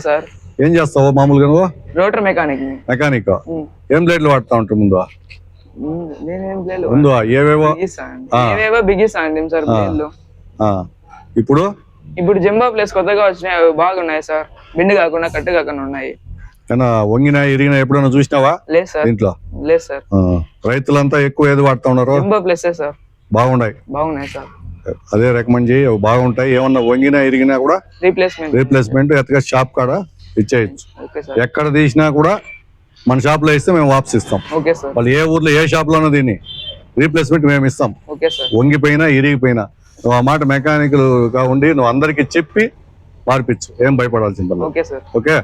Sir. ఏం చేస్తావు మామూలుగా నువ్వు? Rotor mechanic. మెకానిక్. ఏం బ్లేడ్లు వాడుతా ఉంటావు ముందు? ఏవేవో బిగిస్తాను సార్ బ్లేడ్లు. ఇప్పుడు జంబో ప్లేస్ కొత్తగా వచ్చినాయి, అవి బాగున్నాయి సార్. బిండు కాకుండా కట్టు కాకుండా ఉన్నాయి. వంగినా ఇరిగినా ఎప్పుడైనా చూసినావా? లేదు సార్. దీంట్లో లేదు సార్. రైతులంతా ఎక్కువ ఏది వాడుతా ఉన్నారు? Jumbo place sir. బాగున్నాయి సార్. అదే రికమెండ్ చేయి, బాగుంటాయి. ఏమన్నా వంగినా ఇరిగినా కూడా రీప్లేస్మెంట్ ఎత్తగా షాప్ కాడ ఇచ్చేయచ్చు. ఎక్కడ తీసినా కూడా మన షాప్ లో ఇస్తే మేము వాపస్ ఇస్తాం. వాళ్ళు ఏ ఊర్లో ఏ షాప్ లోనో దీన్ని రీప్లేస్మెంట్ మేము ఇస్తాం. వంగిపోయినా ఇరిగిపోయినా నువ్వు ఆ మాట మెకానికల్ గా ఉండి నువ్వు అందరికి చెప్పి మార్పించు, ఏం భయపడాల్సింది. ఓకే.